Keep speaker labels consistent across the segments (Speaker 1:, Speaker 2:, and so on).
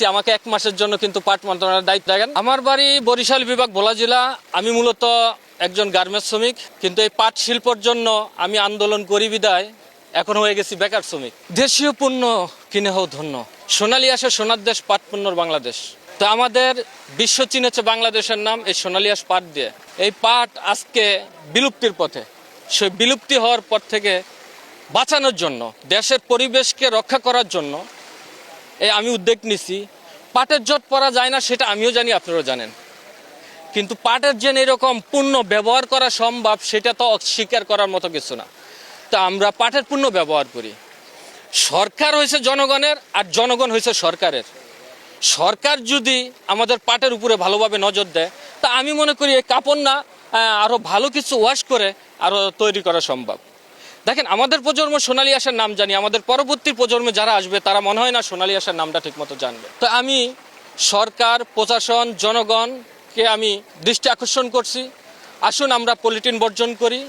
Speaker 1: আমাকে 1 মাসের জন্য কিন্তু পাট মন্ত্রণালয়ের দায়িত্ব দেন। আমার বাড়ি বরিশাল বিভাগ ভোলা জেলা। আমি মূলত একজন গার্মেন্টস শ্রমিক, কিন্তু এই পাট শিল্পের জন্য আমি আন্দোলন করি বিদায় এখন হয়ে গেছি বেকার শ্রমিক। দেশীয় পণ্য কিনে হও ধন্য, সোনালী আসে সোনার দেশ, পাট পণ্যর বাংলাদেশ। তো আমাদের বিশ্ব চিনেছে বাংলাদেশের নাম এই সোনালী আঁশ পাট দিয়ে। এই পাট আজকে বিলুপ্তির পথে। সেই বিলুপ্তি হওয়ার পর থেকে বাঁচানোর জন্য, দেশের পরিবেশকে রক্ষা করার জন্য আমি উদ্যোগ নিছি। পাটের জট পরা যায় না সেটা আমিও জানি, আপনারাও জানেন, কিন্তু পাটের যে এরকম পণ্য ব্যবহার করা সম্ভব সেটা তো অস্বীকার করার মতো কিছু না। তা আমরা পাটের পণ্য ব্যবহার করি। সরকার হয়েছে জনগণের আর জনগণ হয়েছে সরকারের। সরকার যদি আমাদের পাটের উপরে ভালোভাবে নজর দেয় তা আমি মনে করি এই কাপড় না আরও ভালো কিছু ওয়াশ করে আরও তৈরি করা সম্ভব। দেখেন, আমাদের প্রজন্ম সোনালী আঁশের নাম জানি, আমাদের পরবর্তী প্রজন্মে যারা আসবে তারা মনে হয় না সোনালী আঁশের নামটা ঠিকমতো জানবে। তো আমি সরকার, প্রশাসন, জনগণকে আমি দৃষ্টি আকর্ষণ করছি, আসুন আমরা পলিথিন বর্জন করি,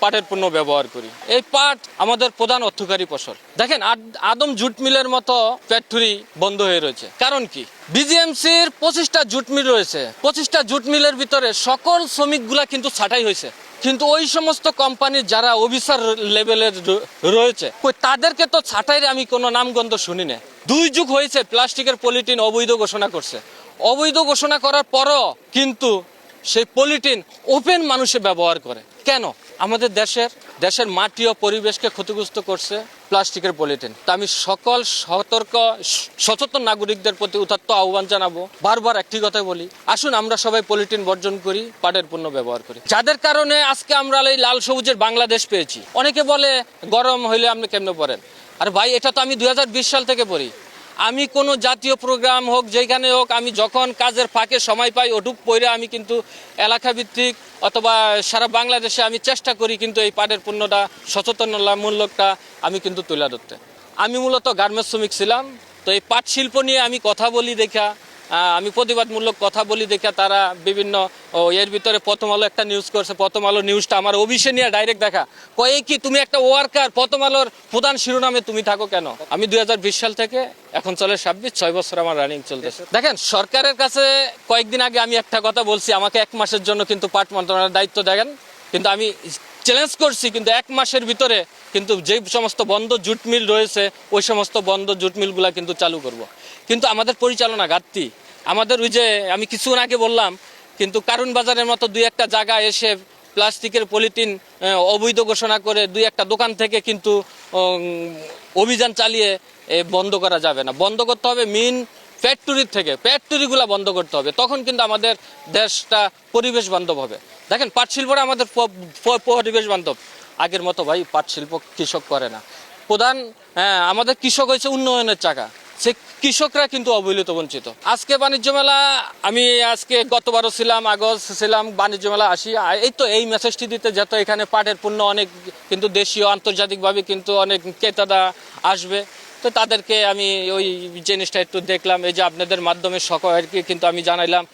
Speaker 1: পাটের পণ্য ব্যবহার করি। এই পাট আমাদের প্রধান অর্থকারী ফসল। দেখেন, আদম জুট মিলের মতো ফ্যাক্টরি বন্ধ হয়ে রয়েছে। কারণ কি? বিজিএমসির 25টা জুট মিল রয়েছে। 25টা জুট মিলের ভিতরে সকল শ্রমিকগুলা কিন্তু ছাঁটাই হয়েছে, কিন্তু ওই সমস্ত কোম্পানির যারা অফিসার লেভেলের রয়েছে তাদেরকে তো ছাঁটাইয়ের আমি কোনো নামগন্ধ শুনি না। 2 যুগ হয়েছে প্লাস্টিকের পলিথিন অবৈধ ঘোষণা করছে। অবৈধ ঘোষণা করার পরও কিন্তু সেই পলিথিন ওপেন মানুষে ব্যবহার করে। কেন? আমাদের দেশের মাটি ও পরিবেশকে ক্ষতিগ্রস্ত করছে প্লাস্টিকের পলিথিন। তা আমি সকল সচেতন নাগরিকদের প্রতি উদাত্ত আহ্বান জানাবো, বারবার একটি কথা বলি, আসুন আমরা সবাই পলিথিন বর্জন করি, পাটের পণ্য ব্যবহার করি। যাদের কারণে আজকে আমরা এই লাল সবুজের বাংলাদেশ পেয়েছি। অনেকে বলে গরম হইলে আপনি কেমনে পড়েন? আর ভাই, এটা তো আমি 2020 সাল থেকে পড়ি। আমি কোনো জাতীয় প্রোগ্রাম হোক, যেখানে হোক, আমি যখন কাজের ফাঁকে সময় পাই ওটুক পড়ে আমি কিন্তু এলাকাভিত্তিক অথবা সারা বাংলাদেশে আমি চেষ্টা করি কিন্তু এই পাটের পণ্যটা সচেতনতামূলকটা আমি কিন্তু তুলে ধরতে। আমি মূলত গার্মেন্টস শ্রমিক ছিলাম, তো এই পাট শিল্প নিয়ে আমি কথা বলি দেখা, আমি প্রতিবাদমূলক কথা বলি দেখা তারা বিভিন্ন এর ভিতরে প্রথম আলো একটা নিউজ করছে। প্রথম আলো নিউজটা আমার অফিসে নিয়ে ডাইরেক্ট দেখা, কয়ে কি তুমি একটা ওয়ার্কার, প্রথম আলোর প্রধান শিরোনামে তুমি থাকো কেন? আমি 2020 সাল থেকে এখন চলে 6 বছর আমার রানিং চলতেছে। দেখেন, সরকারের কাছে কয়েকদিন আগে আমি একটা কথা বলছি, আমাকে 1 মাসের জন্য কিন্তু পাট মন্ত্রণালয়ের দায়িত্ব দেন, কিন্তু আমি চ্যালেঞ্জ করছি কিন্তু 1 মাসের ভিতরে কিন্তু যে সমস্ত বন্ধ জুট মিল রয়েছে ওই সমস্ত বন্ধ জুট মিলগুলা কিন্তু চালু করব। কিন্তু আমাদের পরিচালনা ঘাটতি। আমাদের ওই যে আমি কিছুক্ষণ আগে বললাম, কিন্তু কারণ বাজারের মতো 2-1টা জায়গা এসে প্লাস্টিকের পলিথিন অবৈধ ঘোষণা করে 2-1টা দোকান থেকে কিন্তু অভিযান চালিয়ে বন্ধ করা যাবে না। বন্ধ করতে হবে মেইন ফ্যাক্টরির থেকে, ফ্যাক্টরিগুলো বন্ধ করতে হবে, তখন কিন্তু আমাদের দেশটা পরিবেশ বান্ধব হবে। দেখেন, পাট শিল্পটা আমাদের পরিবেশ বান্ধব। আগের মতো ভাই পাট শিল্প কৃষক করে না। আমাদের কৃষক হয়েছে উন্নয়নের চাকা, সে কৃষকরা কিন্তু অবহেলিত, বঞ্চিত। আজকে বাণিজ্য মেলা, আমি আজকে গতবারও ছিলাম, আগস্ট ছিলাম, বাণিজ্য মেলা আসি এই মেসেজটি দিতে, যত এখানে পাটের পণ্য অনেক কিন্তু দেশীয় আন্তর্জাতিকভাবে কিন্তু অনেক ক্রেতারা আসবে। তো তাদেরকে আমি ওই জিনিসটা একটু দেখলাম, এই যে আপনাদের মাধ্যমে সকলকে কিন্তু আমি জানাইলাম